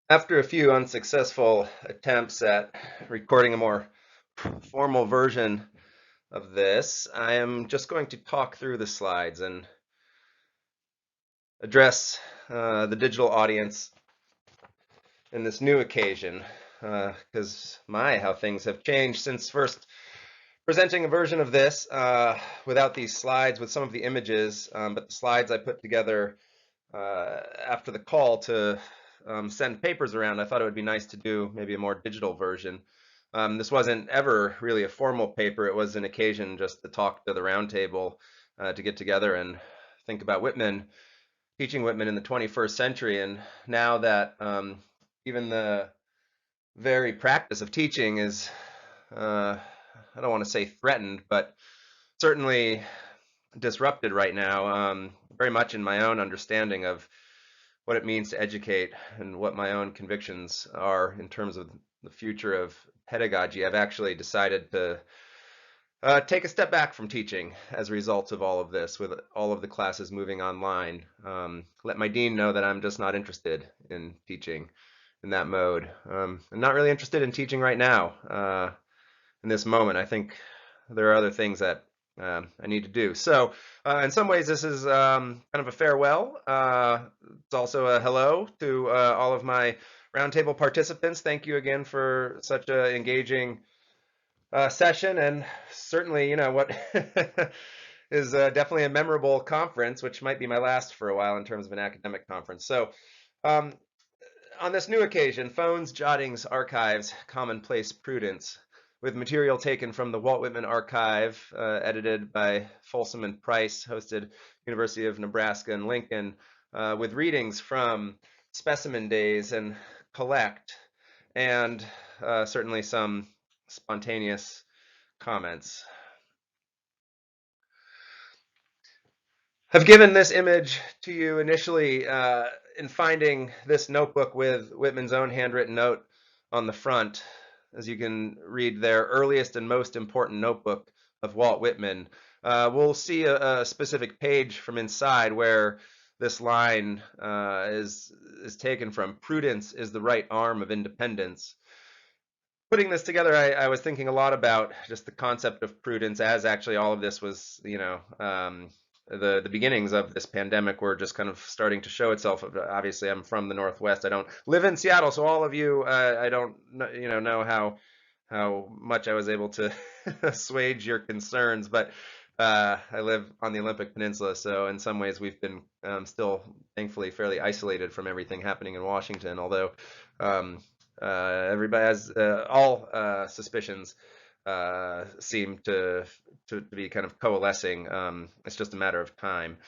After a few unsuccessful attempts at recording a more formal version of this, I am just going to talk through the slides and address the digital audience in this new occasion, because how things have changed since first presenting a version of this without these slides with some of the images, but the slides I put together after the call to send papers around. I thought it would be nice to do maybe a more digital version. This wasn't ever really a formal paper. It was an occasion just to talk to the roundtable, to get together and think about Whitman, teaching Whitman in the 21st century. And now that even the very practice of teaching is, I don't want to say threatened, but certainly disrupted right now, very much in my own understanding of what it means to educate and what my own convictions are in terms of the future of pedagogy. I've actually decided to take a step back from teaching as a result of all of this, with all of the classes moving online. Let my dean know that I'm just not interested in teaching in that mode. I'm not really interested in teaching right now, in this moment. I think there are other things that I need to do. So, in some ways, this is kind of a farewell. It's also a hello to all of my roundtable participants. Thank you again for such an engaging session, and certainly, what is definitely a memorable conference, which might be my last for a while in terms of an academic conference. So, um, on this new occasion, phones, jottings, archives, commonplace prudence, with material taken from the Walt Whitman Archive, edited by Folsom and Price, hosted University of Nebraska and Lincoln, with readings from specimen days and collect, and certainly some spontaneous comments. I've given this image to you initially in finding this notebook with Whitman's own handwritten note on the front. As you can read there, earliest and most important notebook of Walt Whitman. We'll see a specific page from inside where this line is taken from. Prudence is the right arm of independence. Putting this together, I was thinking a lot about just the concept of prudence, as actually all of this was, the beginnings of this pandemic were just kind of starting to show itself. Obviously, I'm from the Northwest. I don't live in Seattle, so all of you, I don't, know how much I was able to assuage your concerns, but I live on the Olympic Peninsula, so in some ways we've been still, thankfully, fairly isolated from everything happening in Washington, although um, everybody has all suspicions seem to be kind of coalescing. It's just a matter of time.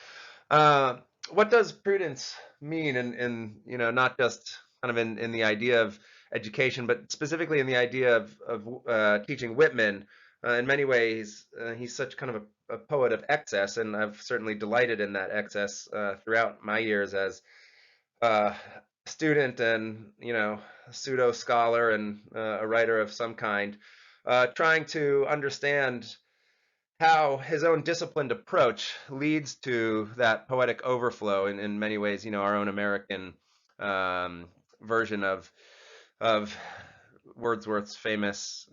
Uh, what does prudence mean not just kind of in the idea of education, but specifically in the idea of teaching Whitman? In many ways, he's such kind of a poet of excess, and I've certainly delighted in that excess throughout my years as a student and a pseudo scholar and a writer of some kind, trying to understand how his own disciplined approach leads to that poetic overflow in many ways, our own American um, version of Wordsworth's famous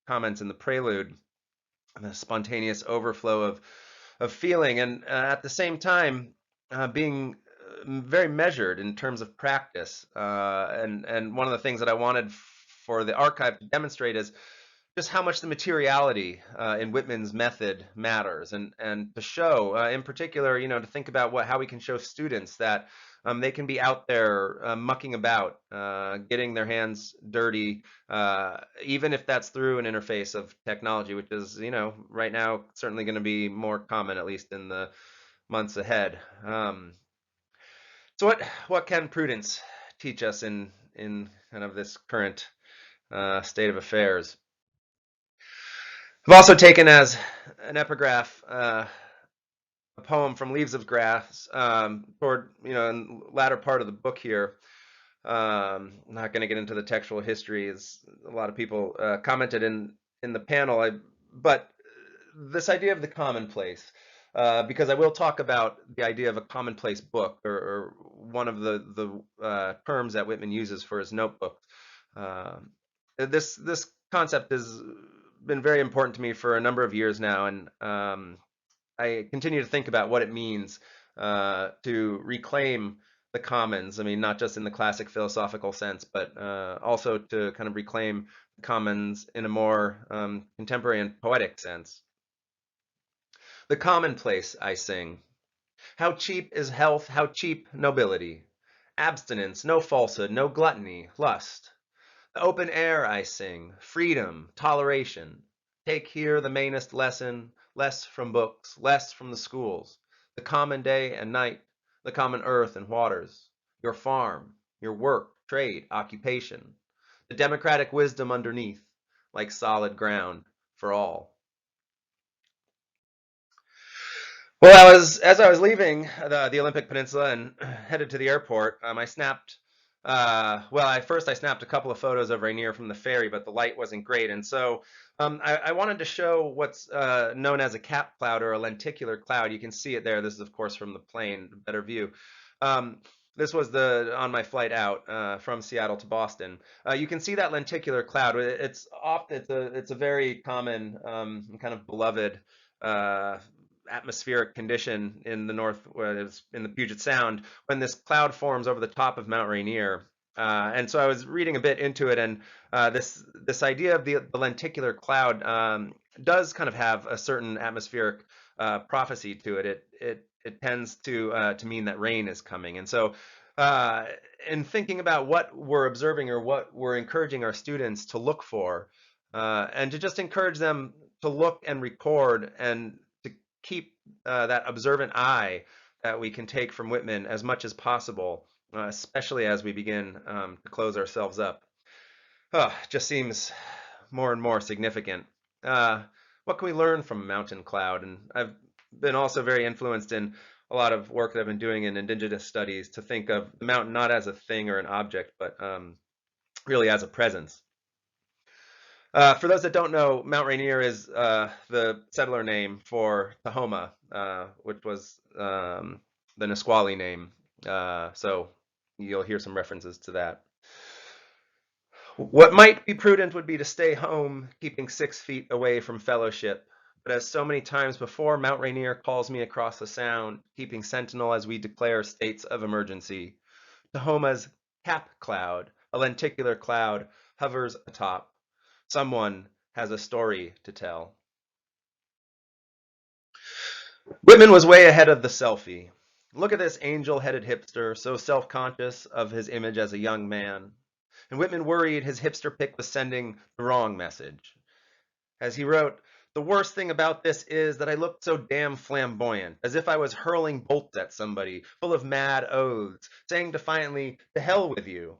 comments in the Prelude, the spontaneous overflow of feeling, and at the same time being very measured in terms of practice. And one of the things that I wanted for the archive to demonstrate is just how much the materiality in Whitman's method matters, and to show, in particular, to think about how we can show students that they can be out there mucking about, getting their hands dirty, even if that's through an interface of technology, which is, right now certainly going to be more common, at least in the months ahead. So what can prudence teach us in kind of this current state of affairs? I've also taken as an epigraph a poem from Leaves of Grass, toward, in the latter part of the book here. I'm not going to get into the textual history, as a lot of people commented in the panel. But this idea of the commonplace, because I will talk about the idea of a commonplace book, or one of the terms that Whitman uses for his notebook. This concept has been very important to me for a number of years now, and I continue to think about what it means to reclaim the commons. I mean, not just in the classic philosophical sense, but also to kind of reclaim the commons in a more contemporary and poetic sense. The commonplace I sing. How cheap is health, how cheap nobility. Abstinence, no falsehood, no gluttony, lust. The open air I sing, freedom, toleration. Take here the mainest lesson, less from books, less from the schools. The common day and night, the common earth and waters. Your farm, your work, trade, occupation. The democratic wisdom underneath, like solid ground for all. Well, as I was leaving the Olympic Peninsula and headed to the airport, I snapped. Well, I snapped a couple of photos of Rainier from the ferry, but the light wasn't great, and so I wanted to show what's known as a cap cloud or a lenticular cloud. You can see it there. This is, of course, from the plane, better view. Um, this was the on my flight out from Seattle to Boston. You can see that lenticular cloud. It's a very common kind of beloved atmospheric condition in the north, in the Puget Sound, when this cloud forms over the top of Mount Rainier. And so I was reading a bit into it, and this idea of the lenticular cloud does kind of have a certain atmospheric prophecy to it. It tends to mean that rain is coming, and so. In thinking about what we're observing or what we're encouraging our students to look for, and to just encourage them to look and record and to keep that observant eye that we can take from Whitman as much as possible, especially as we begin to close ourselves up. Just seems more and more significant. What can we learn from a mountain cloud? And I've been also very influenced in a lot of work that I've been doing in indigenous studies to think of the mountain not as a thing or an object, but really as a presence. For those that don't know, Mount Rainier is the settler name for Tahoma, which was the Nisqually name. So you'll hear some references to that. What might be prudent would be to stay home, keeping 6 feet away from fellowship. But as so many times before, Mount Rainier calls me across the sound, keeping sentinel as we declare states of emergency. Tahoma's cap cloud, a lenticular cloud, hovers atop. Someone has a story to tell. Whitman was way ahead of the selfie. Look at this angel-headed hipster, so self-conscious of his image as a young man. And Whitman worried his hipster pic was sending the wrong message. As he wrote, the worst thing about this is that I looked so damn flamboyant, as if I was hurling bolts at somebody, full of mad oaths, saying defiantly, to hell with you.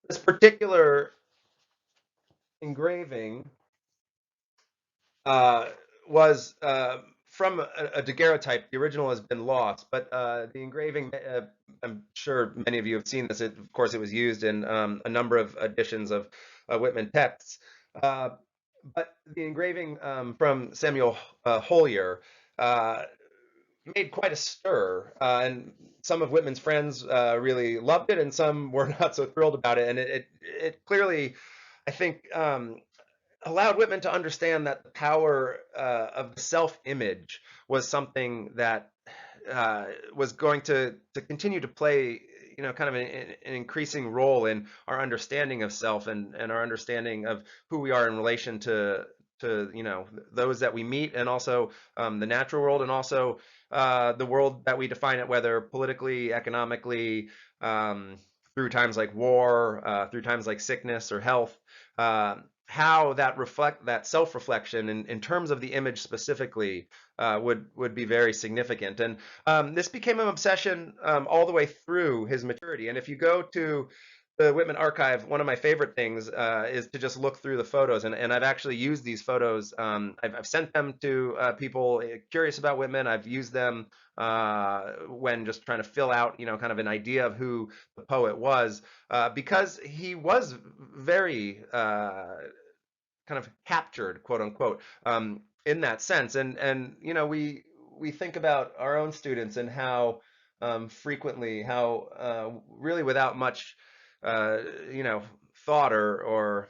This particular engraving uh, was from a daguerreotype. The original has been lost, but the engraving, I'm sure many of you have seen this. Of course, it was used in a number of editions of Whitman texts. Uh, but the engraving from Samuel Holyer made quite a stir, and some of Whitman's friends really loved it, and some were not so thrilled about it. And it clearly, I think, allowed Whitman to understand that the power of the self-image was something that was going to continue to play, kind of an increasing role in our understanding of self and our understanding of who we are in relation to those that we meet, and also the natural world, and also the world that we define it, whether politically, economically, through times like war, through times like sickness or health. How that self-reflection in terms of the image specifically would be very significant. And this became an obsession all the way through his maturity. And if you go to the Whitman archive, one of my favorite things is to just look through the photos, and I've actually used these photos. I've sent them to people curious about Whitman. I've used them when just trying to fill out, kind of an idea of who the poet was, because he was very kind of captured, quote unquote, in that sense. And we we think about our own students and how frequently, how really without much, uh, you know, thought or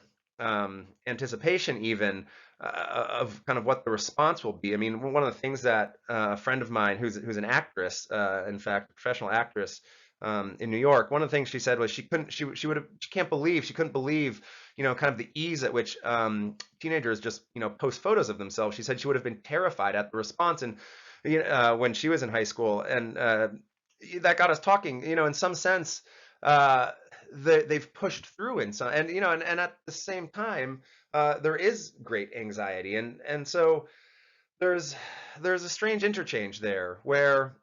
anticipation even of kind of what the response will be. I mean, one of the things that a friend of mine who's an actress, in fact, a professional actress in New York, one of the things she said was she can't believe she couldn't believe kind of the ease at which teenagers just post photos of themselves. She said she would have been terrified at the response, and when she was in high school, and that got us talking. In some sense, uh, they've pushed through in some, and at the same time, there is great anxiety, and so there's there's a strange interchange there where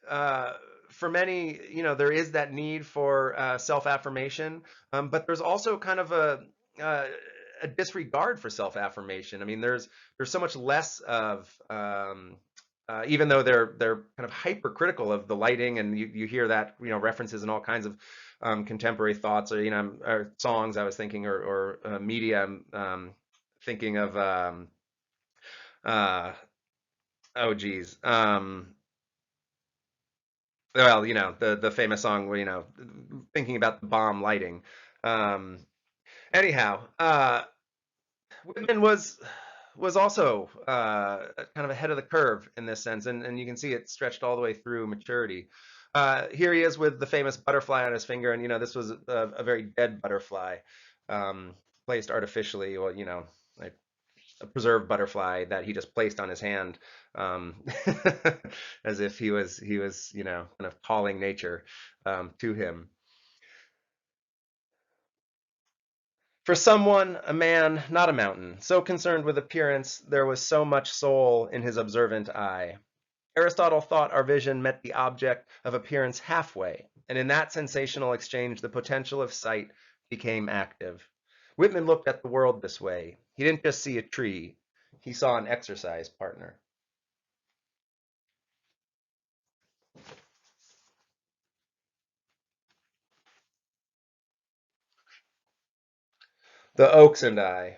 uh, for many, there is that need for self-affirmation, but there's also kind of uh, a disregard for self-affirmation. I mean, there's so much less of even though they're kind of hypercritical of the lighting, and you hear that references in all kinds of contemporary thoughts or songs. I was thinking or media. Thinking of uh, oh geez. Well, the famous song where, thinking about the bomb lighting. Um, anyhow, Whitman was also kind of ahead of the curve in this sense, and you can see it stretched all the way through maturity. Here he is with the famous butterfly on his finger, and this was a very dead butterfly, um, placed artificially, or like a preserved butterfly that he just placed on his hand, um, as if he was kind of calling nature to him. For someone, a man, not a mountain, so concerned with appearance, there was so much soul in his observant eye. Aristotle thought our vision met the object of appearance halfway, and in that sensational exchange, the potential of sight became active. Whitman looked at the world this way. He didn't just see a tree, he saw an exercise partner. The Oaks and I.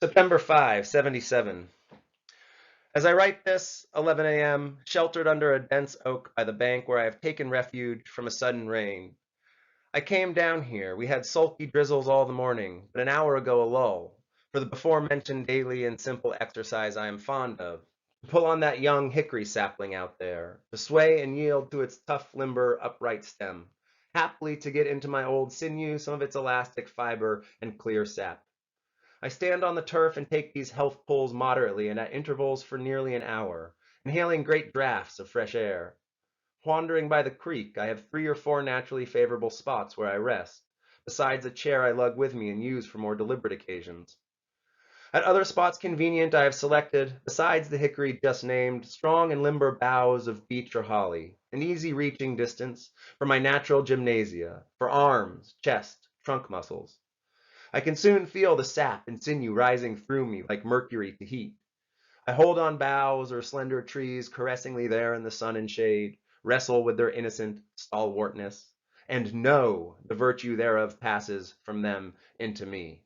September 5, 77. As I write this, 11 a.m., sheltered under a dense oak by the bank where I have taken refuge from a sudden rain. I came down here. We had sulky drizzles all the morning, but an hour ago a lull, for the before mentioned daily and simple exercise I am fond of. To pull on that young hickory sapling out there, to sway and yield to its tough, limber, upright stem, happily to get into my old sinew some of its elastic fiber and clear sap. I stand on the turf and take these health pulls moderately and at intervals for nearly an hour, inhaling great draughts of fresh air. Wandering by the creek, I have 3 or 4 naturally favorable spots where I rest, besides a chair I lug with me and use for more deliberate occasions. At other spots convenient, I have selected, besides the hickory just named, strong and limber boughs of beech or holly, an easy reaching distance, for my natural gymnasia, for arms, chest, trunk muscles. I can soon feel the sap and sinew rising through me like mercury to heat. I hold on boughs or slender trees caressingly there in the sun and shade, wrestle with their innocent stalwartness, and know the virtue thereof passes from them into me.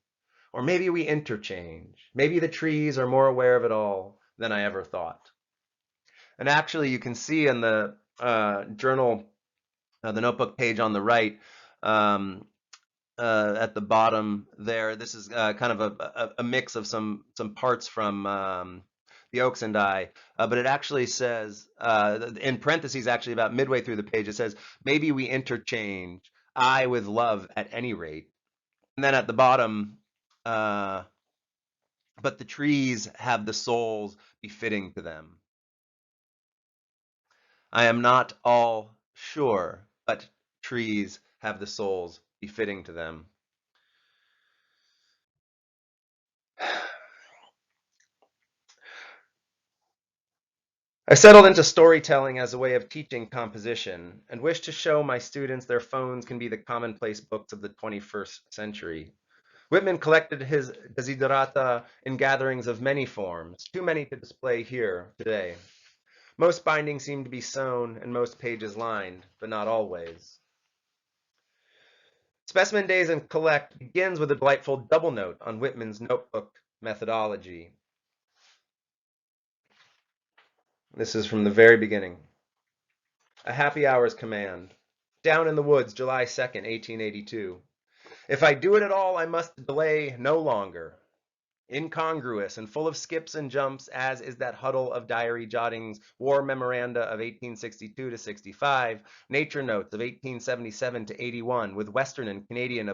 Or maybe we interchange. Maybe the trees are more aware of it all than I ever thought. And actually, you can see in the journal, the notebook page on the right, um, at the bottom there. This is kind of a mix of some parts from the Oaks and I, but it actually says in parentheses, actually about midway through the page, it says maybe we interchange I with love at any rate, and then at the bottom, uh, but the trees have the souls befitting to them. I am not all sure, but trees have the souls befitting to them. I settled into storytelling as a way of teaching composition and wish to show my students their phones can be the commonplace books of the 21st century. Whitman collected his desiderata in gatherings of many forms, too many to display here today. Most bindings seem to be sewn and most pages lined, but not always. Specimen Days and Collect begins with a delightful double note on Whitman's notebook methodology. This is from the very beginning. A happy hour's command. Down in the woods, July 2nd, 1882. If I do it at all, I must delay no longer. Incongruous and full of skips and jumps as is that huddle of diary jottings, war memoranda of 1862 to 65, nature notes of 1877 to 81, with Western and Canadian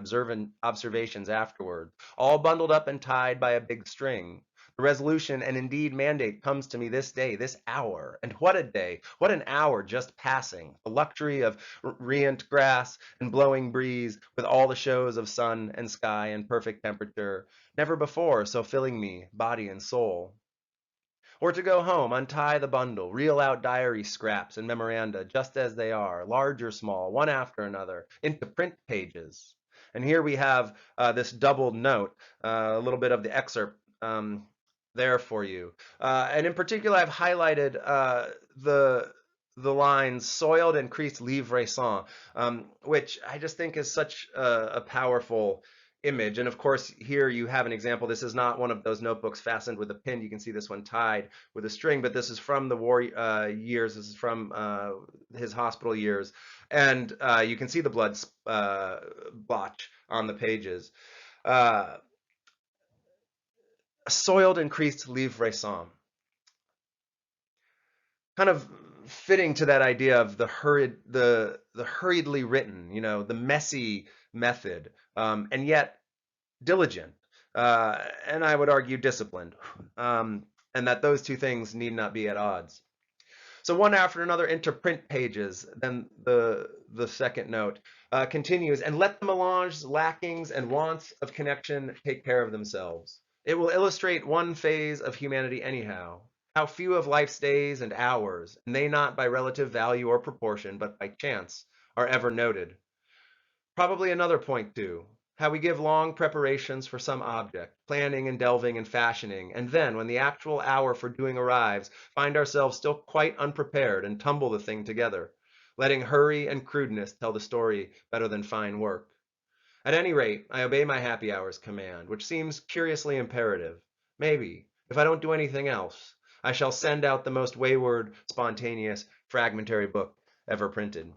observations afterward, all bundled up and tied by a big string. The resolution and indeed mandate comes to me this day, this hour. And what a day, what an hour just passing. The luxury of rient grass and blowing breeze, with all the shows of sun and sky and perfect temperature. Never before so filling me, body and soul. Or to go home, untie the bundle, reel out diary scraps and memoranda just as they are, large or small, one after another, into print pages. And here we have this doubled note, a little bit of the excerpt there for you. And in particular, I've highlighted the lines "soiled and creased livre sans," which I just think is such a powerful image. And of course, here you have an example. This is not one of those notebooks fastened with a pin. You can see this one tied with a string, but this is from the war years. This is from his hospital years. And you can see the blood blotch on the pages. Uh, a soiled and creased livre sans. Kind of fitting to that idea of the hurriedly written, the messy method, and yet diligent, and I would argue disciplined, and that those two things need not be at odds. So one after another into print pages, then the second note continues, and let the melange lackings and wants of connection take care of themselves. It will illustrate one phase of humanity anyhow. How few of life's days and hours, and they not by relative value or proportion, but by chance, are ever noted. Probably another point too, how we give long preparations for some object, planning and delving and fashioning, and then, when the actual hour for doing arrives, find ourselves still quite unprepared and tumble the thing together, letting hurry and crudeness tell the story better than fine work. At any rate, I obey my happy hour's command, which seems curiously imperative. Maybe, if I don't do anything else, I shall send out the most wayward, spontaneous, fragmentary book ever printed.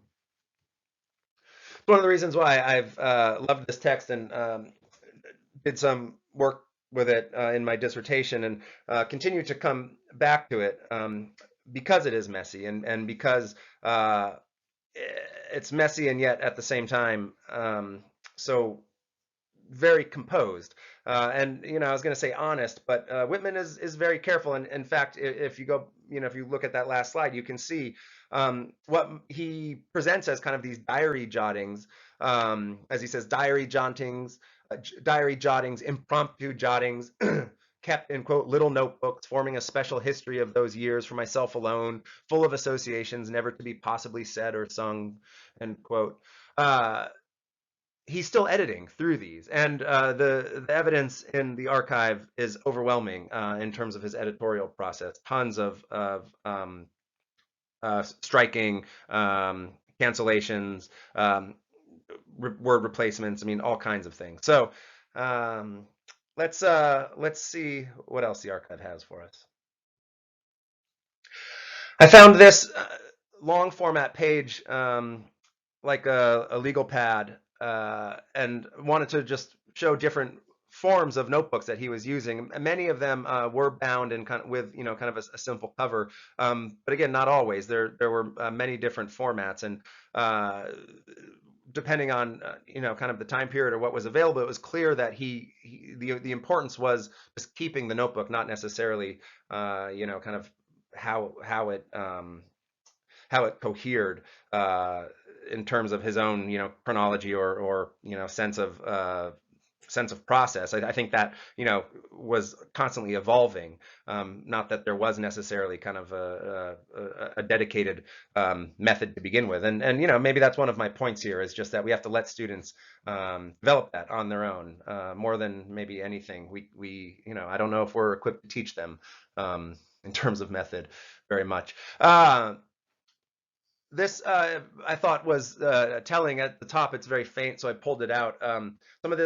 One of the reasons why I've loved this text and did some work with it in my dissertation and continue to come back to it because it is messy and because it's messy and yet at the same time so very composed. And I was going to say honest, but Whitman is very careful. And in fact, if you go, if you look at that last slide, you can see what he presents as kind of these diary jottings, as he says, diary jottings, impromptu jottings. Kept in quote little notebooks forming a special history of those years for myself alone, full of associations never to be possibly said or sung, end quote. He's still editing through these, and the evidence in the archive is overwhelming in terms of his editorial process. Tons of striking, cancellations, word replacements. I mean, all kinds of things. So let's see what else the archive has for us. I found this long format page, like a legal pad, and wanted to just show different forms of notebooks that he was using. Many of them were bound and kind of with kind of a simple cover, but again, not always. There were many different formats, and depending on kind of the time period or what was available, it was clear that the importance was just keeping the notebook, not necessarily kind of how it cohered in terms of his own chronology or sense of process. I think that was constantly evolving. Not that there was necessarily kind of a dedicated method to begin with, and maybe that's one of my points here is just that we have to let students develop that on their own more than maybe anything. We I don't know if we're equipped to teach them in terms of method very much. This I thought was telling. At the top, it's very faint, so I pulled it out. Some of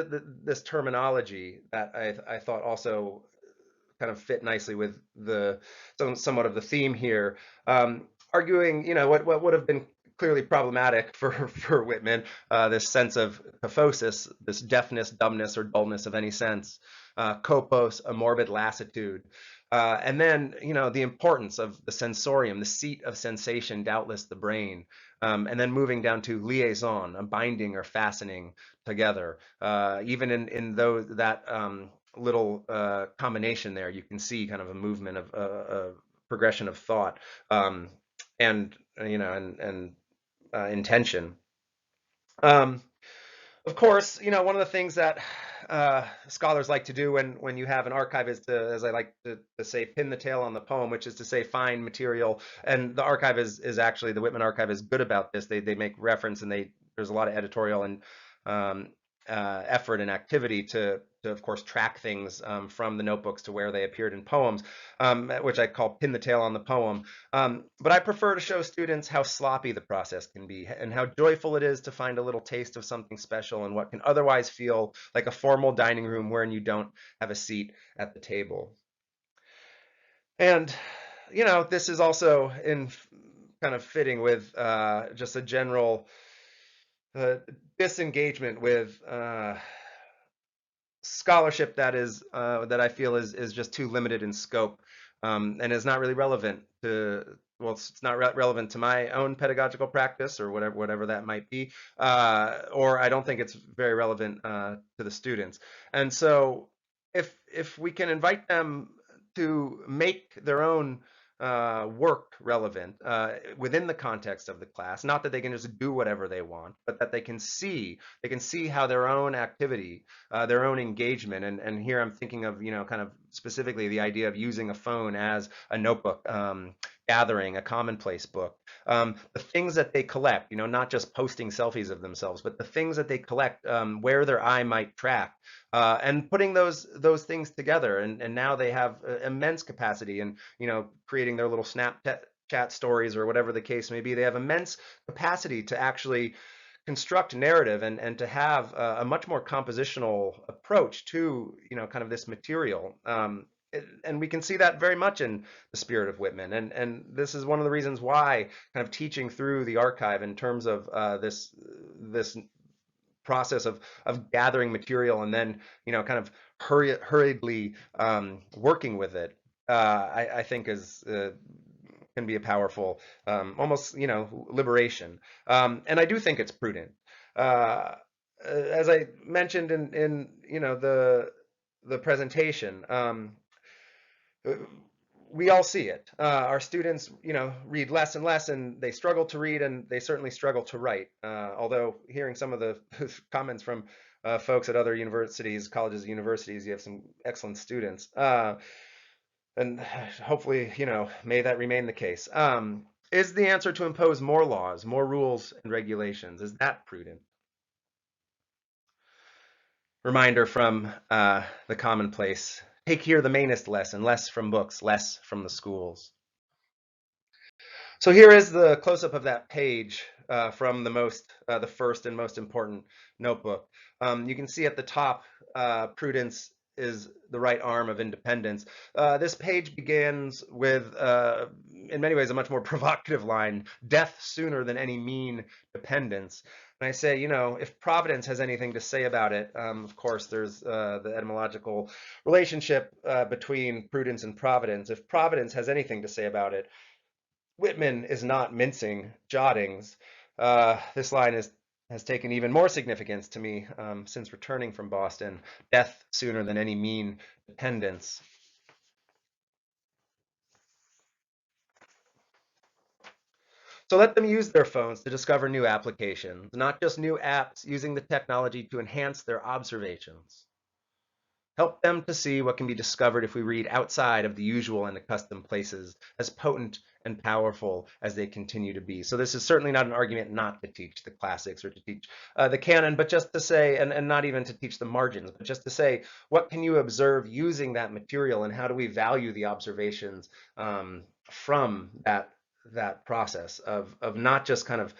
this terminology that I thought also kind of fit nicely with the somewhat of the theme here, arguing, what would have been clearly problematic for Whitman, this sense of kyphosis, this deafness, dumbness, or dullness of any sense, kopos, a morbid lassitude. And then, the importance of the sensorium, the seat of sensation, doubtless the brain. And then moving down to liaison, a binding or fastening together. Even in that little combination there, you can see kind of a movement of a progression of thought, and intention. Um, of course, one of the things that scholars like to do when you have an archive is to, as I like to say, pin the tail on the poem, which is to say find material. And the archive is actually, the Whitman archive is good about this. They make reference, and there's a lot of editorial and um, effort and activity to, of course, track things from the notebooks to where they appeared in poems, which I call pin the tail on the poem. But I prefer to show students how sloppy the process can be and how joyful it is to find a little taste of something special in what can otherwise feel like a formal dining room wherein you don't have a seat at the table. And, this is also in kind of fitting with just a general disengagement with scholarship that I feel is just too limited in scope, and is not really relevant to, well, it's not relevant to my own pedagogical practice, or whatever that might be, or I don't think it's very relevant to the students. And so if we can invite them to make their own work relevant within the context of the class, not that they can just do whatever they want, but that they can see how their own activity, their own engagement, and here I'm thinking of, kind of specifically the idea of using a phone as a notebook, gathering a commonplace book, the things that they collect, not just posting selfies of themselves, but the things that they collect, where their eye might track, and putting those things together, and now they have immense capacity, and creating their little Snapchat stories, or whatever the case may be. They have immense capacity to actually construct narrative, and to have a much more compositional approach to, kind of this material. And we can see that very much in the spirit of Whitman, and this is one of the reasons why kind of teaching through the archive in terms of this process of gathering material, and then, kind of hurriedly working with it, I think is can be a powerful, almost, liberation. And I do think it's prudent. As I mentioned in the presentation, we all see it. Our students, read less and less, and they struggle to read, and they certainly struggle to write. Although hearing some of the comments from folks at other universities, colleges, universities, you have some excellent students. And hopefully, may that remain the case. Is the answer to impose more laws, more rules and regulations? Is that prudent? Reminder from the commonplace. Take here the mainest lesson, less from books, less from the schools. So here is the close-up of that page from the first and most important notebook. You can see at the top, Prudence is the right arm of independence. This page begins with, in many ways, a much more provocative line: death sooner than any mean dependence. And I say, if Providence has anything to say about it, of course, there's the etymological relationship between prudence and providence. If Providence has anything to say about it, Whitman is not mincing Jottings. This line has taken even more significance to me since returning from Boston. Death sooner than any mean dependence. So let them use their phones to discover new applications, not just new apps, using the technology to enhance their observations. Help them to see what can be discovered if we read outside of the usual and accustomed places, as potent and powerful as they continue to be. So this is certainly not an argument not to teach the classics or to teach the canon, but just to say, and not even to teach the margins, but just to say, what can you observe using that material, and how do we value the observations from that process of not just kind of,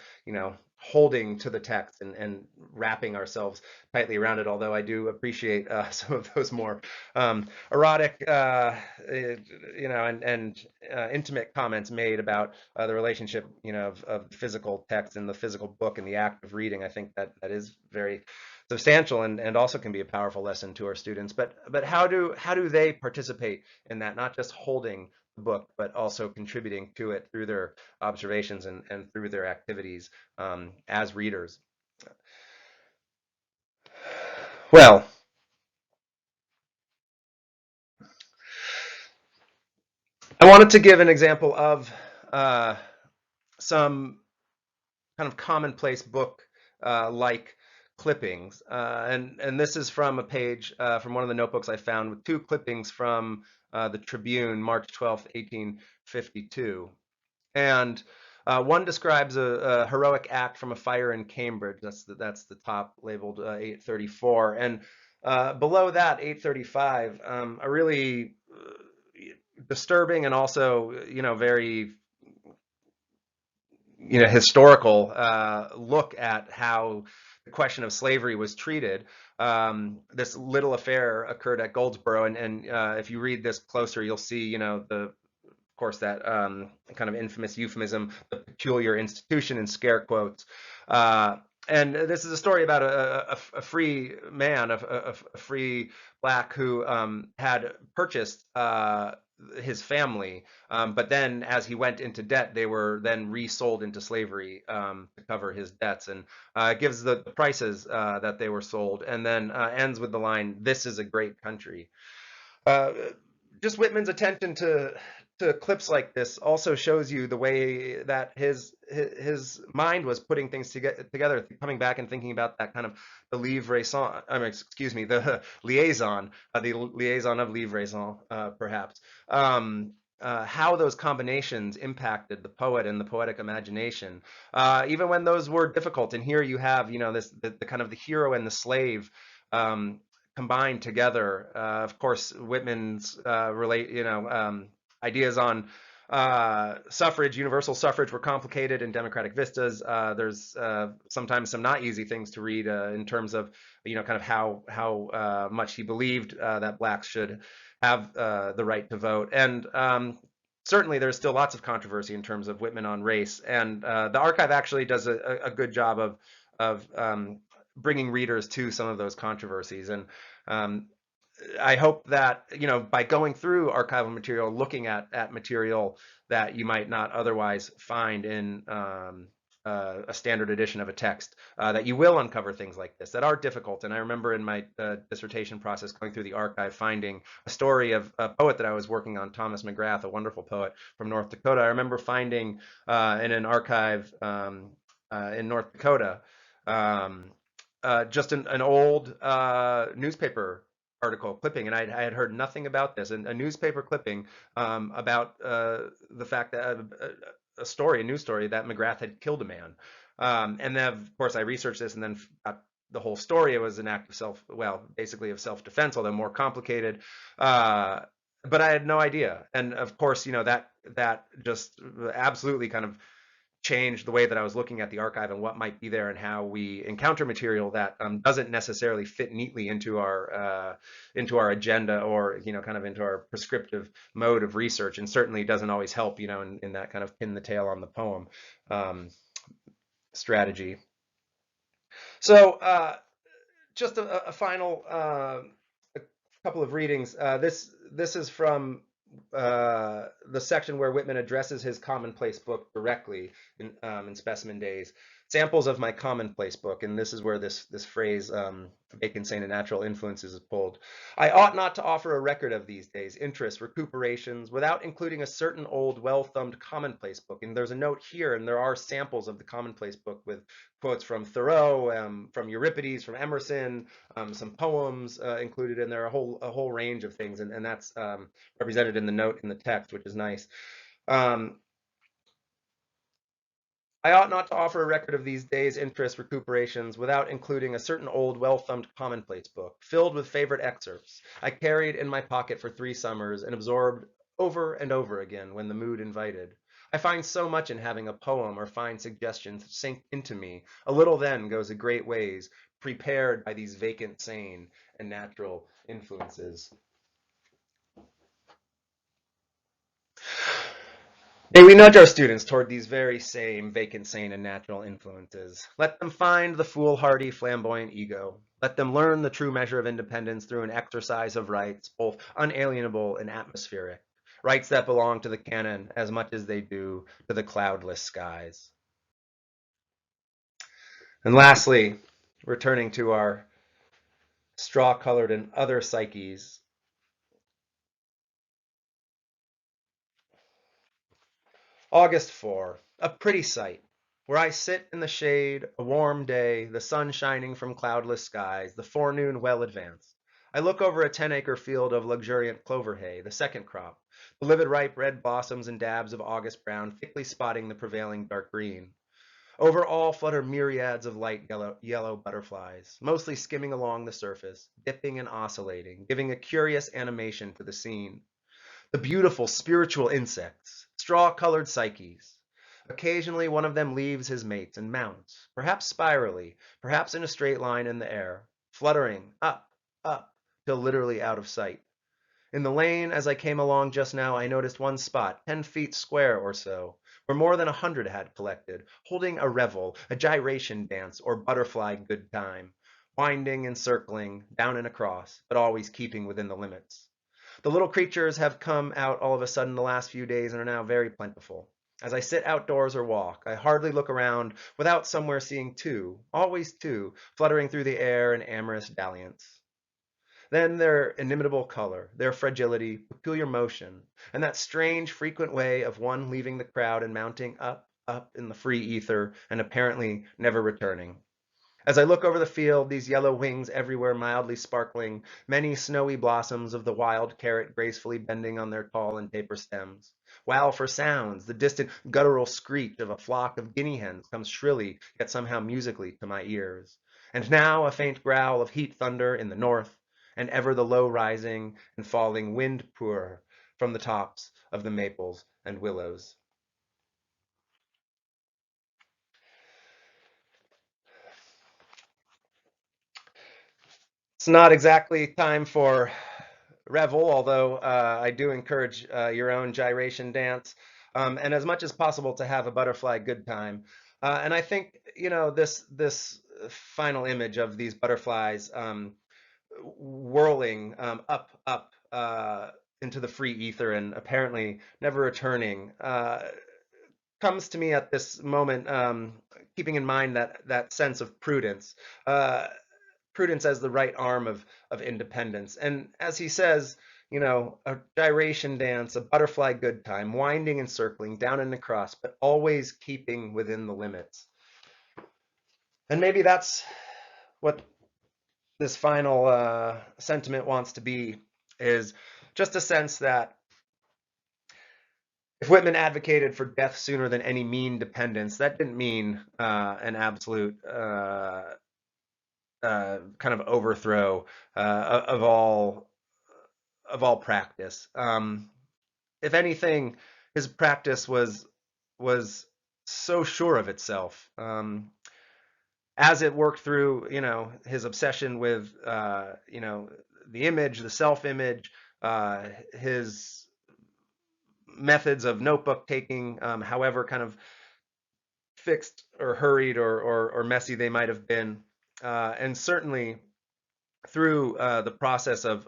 holding to the text and wrapping ourselves tightly around it. Although I do appreciate some of those more erotic, and intimate comments made about the relationship, of physical text and the physical book and the act of reading. I think that is very substantial and also can be a powerful lesson to our students. But how do they participate in that? Not just holding the book, but also contributing to it through their observations and through their activities as readers. Well, I wanted to give an example of uh, some kind of commonplace book like clippings. And this is from a page from one of the notebooks I found with two clippings from the Tribune, March 12th, 1852. And one describes a heroic act from a fire in Cambridge. That's the top, labeled 834. And below that, 835, a really disturbing and also, very, historical look at how the question of slavery was treated. This little affair occurred at Goldsboro, and if you read this closer, you'll see, of course, that kind of infamous euphemism, the peculiar institution, in scare quotes. And this is a story about a free man, a free black who had purchased his family, but then as he went into debt, they were then resold into slavery to cover his debts. And it gives the prices that they were sold, and then ends with the line, "This is a great country." Uh, just Whitman's attention to clips like this also shows you the way that his mind was putting things together, coming back and thinking about that kind of the livre raison. I mean, excuse me, the liaison of livre raison, perhaps. How those combinations impacted the poet and the poetic imagination, even when those were difficult. And here you have, the kind of the hero and the slave, um, combined together. Of course, Whitman's ideas on suffrage, universal suffrage, were complicated and democratic vistas. There's sometimes some not easy things to read in terms of, kind of how much he believed that blacks should have the right to vote. And certainly there's still lots of controversy in terms of Whitman on race. And the archive actually does a good job of bringing readers to some of those controversies. And um, I hope that, by going through archival material, looking at material that you might not otherwise find in a standard edition of a text, that you will uncover things like this that are difficult. And I remember in my dissertation process going through the archive, finding a story of a poet that I was working on, Thomas McGrath, a wonderful poet from North Dakota. I remember finding in an archive in North Dakota, um, just an old newspaper article clipping, and I had heard nothing about this, and a newspaper clipping about the fact that a news story that McGrath had killed a man. And then, of course, I researched this and then got the whole story. It was an act of basically of self-defense, although more complicated. Uh, but I had no idea. And of course, that just absolutely kind of changed the way that I was looking at the archive and what might be there, and how we encounter material that doesn't necessarily fit neatly into our agenda, or kind of into our prescriptive mode of research, and certainly doesn't always help, in that kind of pin the tail on the poem um, strategy. So just a final a couple of readings. This is from the section where Whitman addresses his commonplace book directly in Specimen Days. Samples of my commonplace book, and this is where this phrase, "Bacon, sane, and natural influences," is pulled. "I ought not to offer a record of these days, interests, recuperations, without including a certain old, well-thumbed commonplace book." And there's a note here, and there are samples of the commonplace book with quotes from Thoreau, from Euripides, from Emerson, some poems included in there, a whole range of things, and that's represented in the note in the text, which is nice. Um, I ought not to offer a record of these days' interests, recuperations, without including a certain old, well-thumbed commonplace book, filled with favorite excerpts I carried in my pocket for 3 summers and absorbed over and over again when the mood invited. I find so much in having a poem or fine suggestions sink into me. A little then goes a great ways, prepared by these vacant, sane, and natural influences. May we nudge our students toward these very same vacant, sane, and natural influences. Let them find the foolhardy, flamboyant ego. Let them learn the true measure of independence through an exercise of rights, both unalienable and atmospheric. Rights that belong to the canon as much as they do to the cloudless skies. And lastly, returning to our straw-colored and other psyches, August 4, a pretty sight, where I sit in the shade, a warm day, the sun shining from cloudless skies, the forenoon well advanced. I look over a 10-acre field of luxuriant clover hay, the second crop, the livid ripe red blossoms and dabs of August brown thickly spotting the prevailing dark green. Over all flutter myriads of light yellow butterflies, mostly skimming along the surface, dipping and oscillating, giving a curious animation to the scene. The beautiful spiritual insects, straw-colored psyches. Occasionally one of them leaves his mates and mounts, perhaps spirally, perhaps in a straight line in the air, fluttering up, up, till literally out of sight. In the lane, as I came along just now, I noticed one spot, 10 feet square or so, where more than 100 had collected, holding a revel, a gyration dance, or butterfly good time, winding and circling, down and across, but always keeping within the limits. The little creatures have come out all of a sudden the last few days and are now very plentiful. As I sit outdoors or walk, I hardly look around without somewhere seeing two, always two, fluttering through the air in amorous dalliance. Then their inimitable color, their fragility, peculiar motion, and that strange frequent way of one leaving the crowd and mounting up, up in the free ether, and apparently never returning. As I look over the field, these yellow wings everywhere mildly sparkling, many snowy blossoms of the wild carrot gracefully bending on their tall and taper stems. Wow for sounds, the distant guttural screech of a flock of guinea hens comes shrilly, yet somehow musically, to my ears. And now a faint growl of heat thunder in the north, and ever the low rising and falling wind purr from the tops of the maples and willows. It's not exactly time for revel, although I do encourage your own gyration dance, and as much as possible to have a butterfly good time. And I think, this final image of these butterflies whirling up, up into the free ether and apparently never returning comes to me at this moment, keeping in mind that sense of prudence. Uh, Prudence as the right arm of independence. And as he says, a gyration dance, a butterfly good time, winding and circling, down and across, but always keeping within the limits. And maybe that's what this final sentiment wants to be, is just a sense that if Whitman advocated for death sooner than any mean dependence, that didn't mean an absolute kind of overthrow of all practice. If anything, his practice was so sure of itself, as it worked through, his obsession with, the image, the self-image, his methods of notebook taking, however kind of fixed or hurried or messy they might have been, and certainly through the process of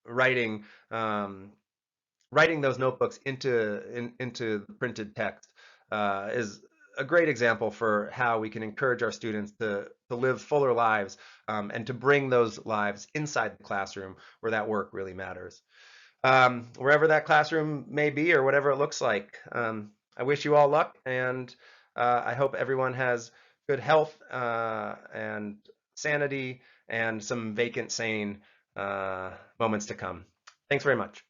writing writing those notebooks into printed text is a great example for how we can encourage our students to live fuller lives, and to bring those lives inside the classroom where that work really matters. Wherever that classroom may be or whatever it looks like. I wish you all luck, and I hope everyone has good health and sanity and some vacant, sane moments to come. Thanks very much.